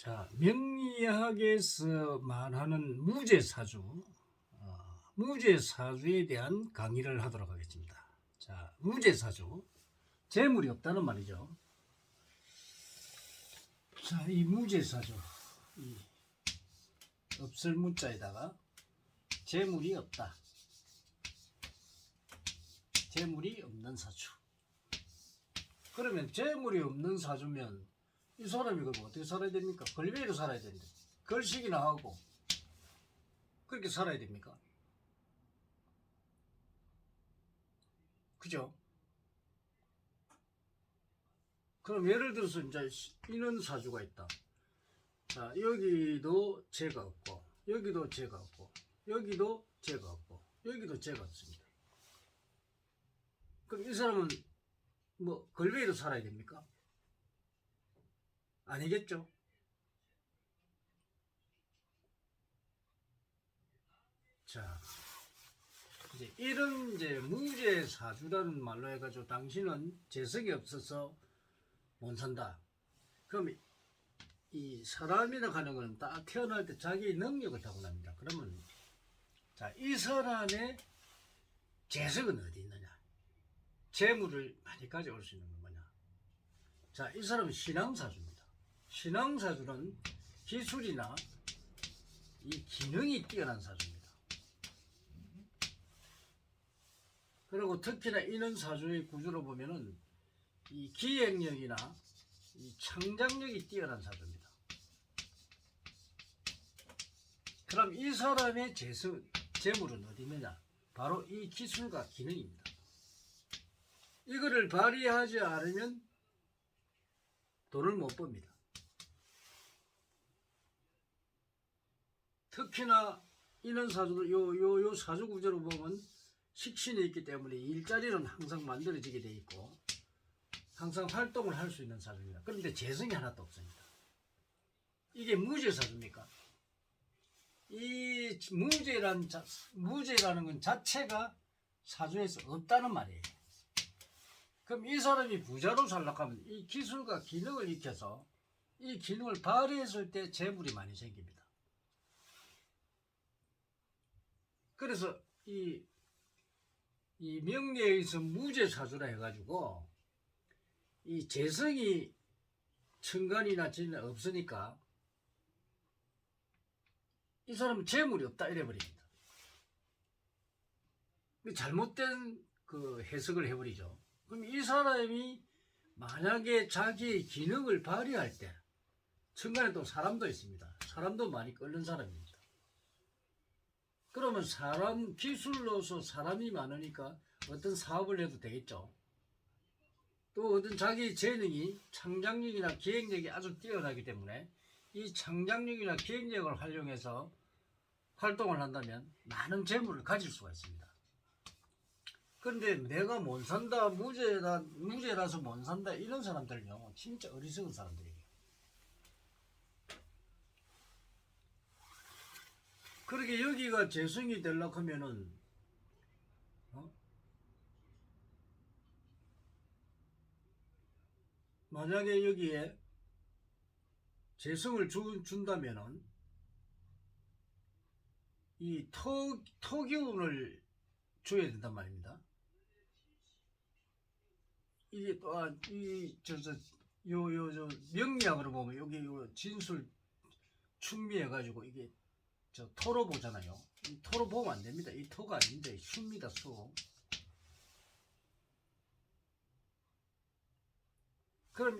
자, 명리학에서 말하는 무죄사주, 무죄사주에 대한 강의를 하도록 하겠습니다. 자, 무죄사주, 재물이 없다는 말이죠. 자, 이 무죄사주, 이 없을 무자에다가 재물이 없다. 재물이 없는 사주. 그러면 재물이 없는 사주면 이 사람이 그럼 어떻게 살아야 됩니까? 걸베이로 살아야 되는데 걸식이나 하고 그렇게 살아야 됩니까? 그죠? 그럼 예를 들어서 이제 이런 사주가 있다. 자, 여기도 죄가 없고 여기도 죄가 없고 여기도 죄가 없고 여기도 죄가 없습니다. 그럼 이 사람은 뭐 걸베이로 살아야 됩니까? 아니겠죠? 자, 이제 이런 무죄사주라는 말로 해가지고 당신은 재성이 없어서 못 산다. 그럼 이 사람이라 하는 것은 딱 태어날 때 자기의 능력을 타고납니다. 그러면 자, 이 사람의 재성은 어디 있느냐? 재물을 많이 가져올 수 있는 건 뭐냐? 자, 이 사람은 신앙사주입니다. 신앙사주는 기술이나 이 기능이 뛰어난 사주입니다. 그리고 특히나 이런 사주의 구조로 보면은 이 기획력이나 이 창작력이 뛰어난 사주입니다. 그럼 이 사람의 재물은 어디 있느냐? 바로 이 기술과 기능입니다. 이거를 발휘하지 않으면 돈을 못 법니다. 특히나 이런 사주를 요 사주 구조로 보면 식신이 있기 때문에 일자리는 항상 만들어지게 돼 있고 항상 활동을 할 수 있는 사주입니다. 그런데 재성이 하나도 없습니다. 이게 무죄사주입니까? 이 무죄라는 건 자체가 사주에서 없다는 말이에요. 그럼 이 사람이 부자로 살려고 하면 이 기술과 기능을 익혀서 이 기능을 발휘했을 때 재물이 많이 생깁니다. 그래서 이 명리에서 무죄사주라 해가지고 이 재성이 천간이나 진에 없으니까 이 사람은 재물이 없다 이래버립니다. 잘못된 그 해석을 해버리죠. 그럼 이 사람이 만약에 자기의 기능을 발휘할 때 천간에 또 사람도 있습니다. 사람도 많이 끓는 사람입니다. 그러면 기술로서 사람이 많으니까 어떤 사업을 해도 되겠죠. 또 어떤 자기 재능이 창작력이나 기획력이 아주 뛰어나기 때문에 이 창작력이나 기획력을 활용해서 활동을 한다면 많은 재물을 가질 수가 있습니다. 그런데 내가 못 산다, 무죄라서 못 산다 이런 사람들은요 진짜 어리석은 사람들이에요. 그렇게 여기가 재성이 되려고 하면은 만약에 여기에 재성을 준다면은 이 토기운을 줘야 된단 말입니다. 이게 또 명리학으로 보면 여기 요 진술 충미해가지고 이게 토로 보잖아요. 이 토로 보면 안 됩니다. 이 토가 아닌데 수입니다. 수. 그럼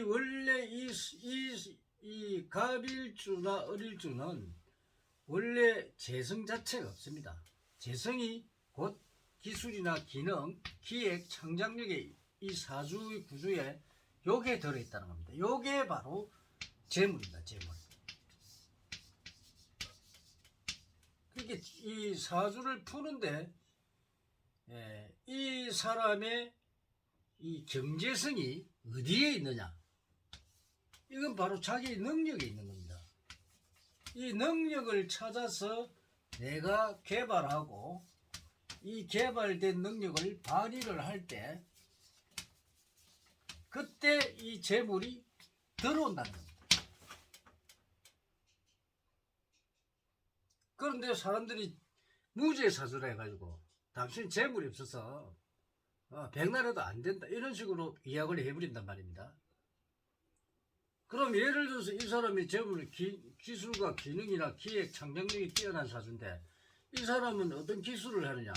원래 이 갑일주나 을일주는 원래 재성 자체가 없습니다. 재성이 곧 기술이나 기능, 기획, 창작력의 이 사주의 구조에 요게 들어있다는 겁니다. 요게 바로 재물입니다. 재물. 그러니까 이 사주를 푸는데 이 사람의 이 경제성이 어디에 있느냐? 이건 바로 자기의 능력에 있는 겁니다. 이 능력을 찾아서 내가 개발하고 이 개발된 능력을 발휘를 할 때 그때 이 재물이 들어온다는 겁니다. 그런데 사람들이 무죄 사주라 해가지고 당신 재물이 없어서 백날해도 안 된다 이런 식으로 이야기를 해버린단 말입니다. 그럼 예를 들어서 이 사람이 재물 기술과 기능이나 기획 창작력이 뛰어난 사주인데 이 사람은 어떤 기술을 하느냐,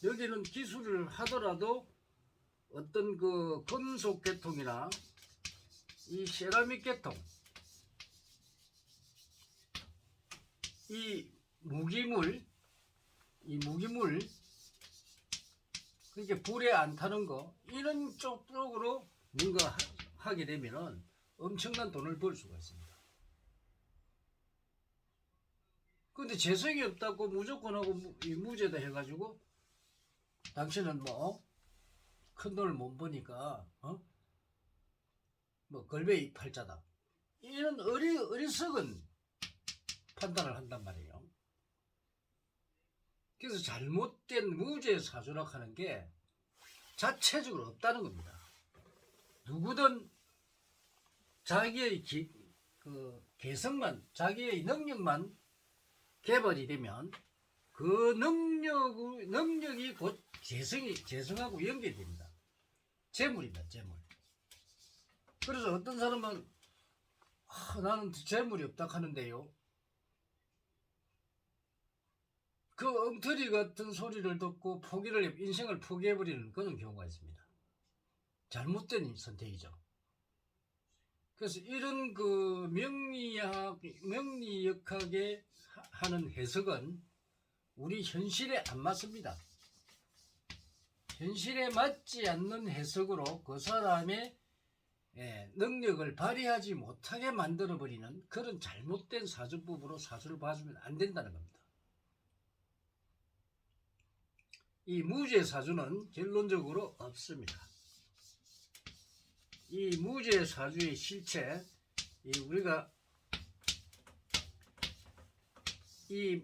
여기는 기술을 하더라도 어떤 그 금속 계통이나 이 세라믹 계통, 이 무기물 그렇게 불에 안 타는 거 이런 쪽으로 뭔가 하게 되면은 엄청난 돈을 벌 수가 있습니다. 근데 재성이 없다고 무조건 하고 무죄다 해가지고 당신은 뭐 큰 돈을 못 버니까 뭐 걸베이 팔자다 이런 어리석은 판단을 한단 말이에요. 그래서 잘못된 무죄 사주락하는 게 자체적으로 없다는 겁니다. 누구든 자기의 개성만, 자기의 능력만 개발이 되면 그 능력이 곧 재성하고 연결됩니다. 재물입니다, 재물. 그래서 어떤 사람은 나는 재물이 없다 하는데요. 그 엉터리 같은 소리를 듣고 인생을 포기해버리는 그런 경우가 있습니다. 잘못된 선택이죠. 그래서 이런 그 명리역학에 하는 해석은 우리 현실에 안 맞습니다. 현실에 맞지 않는 해석으로 그 사람의 능력을 발휘하지 못하게 만들어버리는 그런 잘못된 사주법으로 사주를 봐주면 안 된다는 겁니다. 이 무죄 사주는 결론적으로 없습니다. 이 무죄 사주의 실체, 우리가 이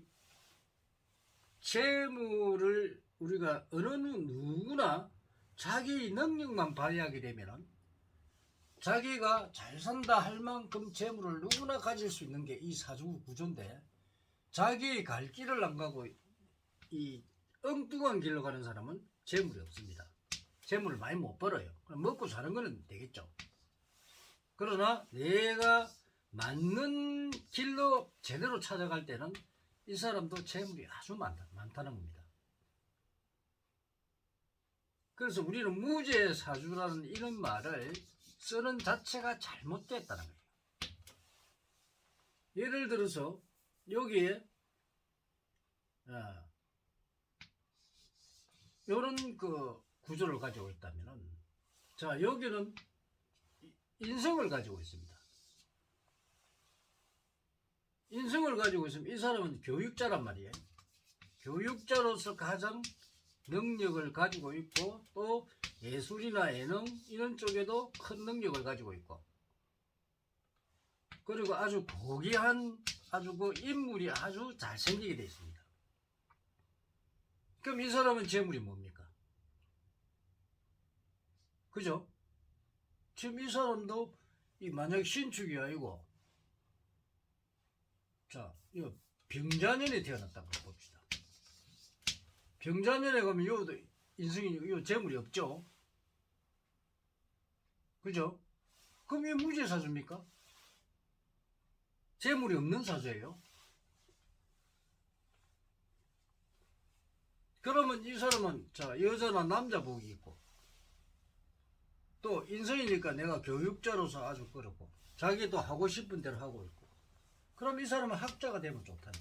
재물을 우리가 누구나 자기 능력만 발휘하게 되면 자기가 잘 산다 할 만큼 재물을 누구나 가질 수 있는 게 이 사주 구조인데 자기의 갈 길을 안 가고 이 엉뚱한 길로 가는 사람은 재물이 없습니다. 재물을 많이 못 벌어요. 그럼 먹고 사는 거는 되겠죠. 그러나 내가 맞는 길로 제대로 찾아갈 때는 이 사람도 재물이 아주 많다는 겁니다. 그래서 우리는 무죄 사주라는 이런 말을 쓰는 자체가 잘못됐다는 거예요. 예를 들어서 여기에 이런 그 구조를 가지고 있다면은, 자, 여기는 인성을 가지고 있습니다. 인성을 가지고 있으면 이 사람은 교육자란 말이에요. 교육자로서 가장 능력을 가지고 있고 또 예술이나 예능 이런 쪽에도 큰 능력을 가지고 있고 그리고 아주 고귀한 그 인물이 아주 잘생기게 되어 있습니다. 그럼 이 사람은 재물이 뭡니까? 그죠? 지금 이 사람도 만약 신축이 아니고 자, 이거 병자년에 태어났다고 봅시다. 병자년에 가면 요 재물이 없죠? 그죠? 그럼 이게 무죄 사주입니까? 재물이 없는 사주예요. 그러면 이 사람은 자, 여자나 남자 복이 있고 또 인성이니까 내가 교육자로서 아주 그렇고 자기도 하고 싶은 대로 하고 있고 그럼 이 사람은 학자가 되면 좋다니.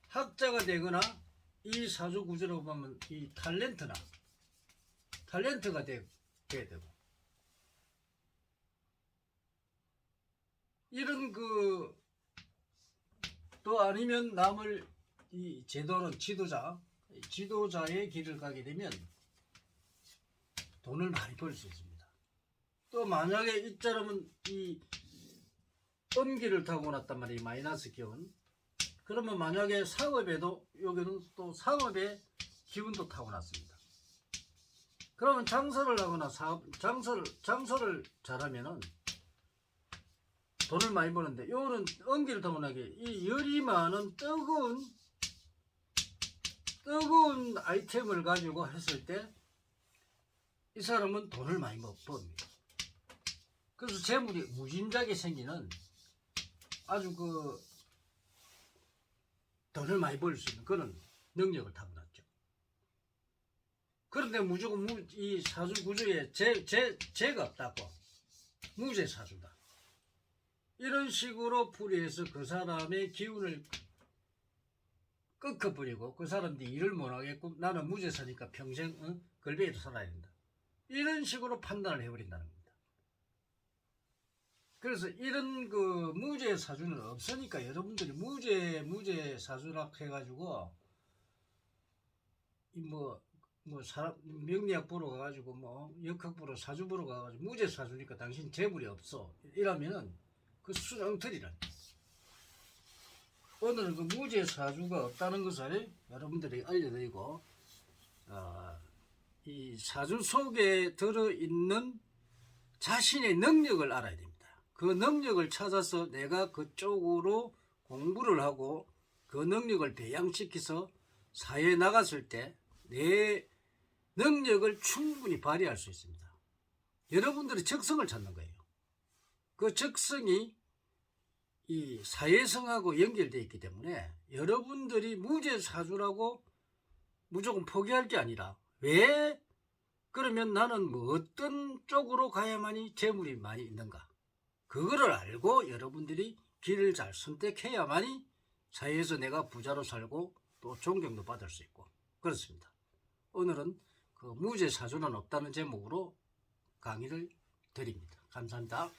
학자가 되거나 이 사주 구조로 보면 이 탤런트가 돼야 되고 이런 또 아니면 남을 이 제도는 지도자의 길을 가게 되면 돈을 많이 벌 수 있습니다. 또 만약에 이 사람은 이 음기를 타고났단 말이에요. 마이너스 기운. 그러면 만약에 상업에도 여기는 또 상업의 기운도 타고났습니다. 그러면 장사를 하거나 장사를 잘하면은 돈을 많이 버는데 요는 은기를 타고나게 이 열이 많은 뜨거운 아이템을 가지고 했을 때 이 사람은 돈을 많이 법니다. 그래서 재물이 무진작에 생기는 아주 그 돈을 많이 벌 수 있는 그런 능력을 타고났죠. 그런데 무조건 이 사주 구조에 죄가 없다고 무죄 사주다. 이런 식으로 풀이해서 그 사람의 기운을 꺾어버리고 그 사람들이 일을 못하겠고 나는 무죄사니까 평생 걸베이도 살아야 된다. 이런 식으로 판단을 해버린다는 겁니다. 그래서 이런 그 무죄 사주는 없으니까 여러분들이 무죄 사주라 해가지고 사람 명리학 보러 가가지고 역학 보러 사주 보러 가가지고 무죄 사주니까 당신 재물이 없어 이러면은 그 수렁틀이란. 오늘은 그 무죄 사주가 없다는 것을 여러분들에게 알려드리고 이 사주 속에 들어있는 자신의 능력을 알아야 됩니다. 그 능력을 찾아서 내가 그쪽으로 공부를 하고 그 능력을 배양시켜서 사회에 나갔을 때 내 능력을 충분히 발휘할 수 있습니다. 여러분들의 적성을 찾는 거예요. 그 적성이 이 사회성하고 연결되어 있기 때문에 여러분들이 무죄사주라고 무조건 포기할 게 아니라 왜 그러면 나는 어떤 쪽으로 가야만이 재물이 많이 있는가 그거를 알고 여러분들이 길을 잘 선택해야만이 사회에서 내가 부자로 살고 또 존경도 받을 수 있고 그렇습니다. 오늘은 그 무죄사주는 없다는 제목으로 강의를 드립니다. 감사합니다.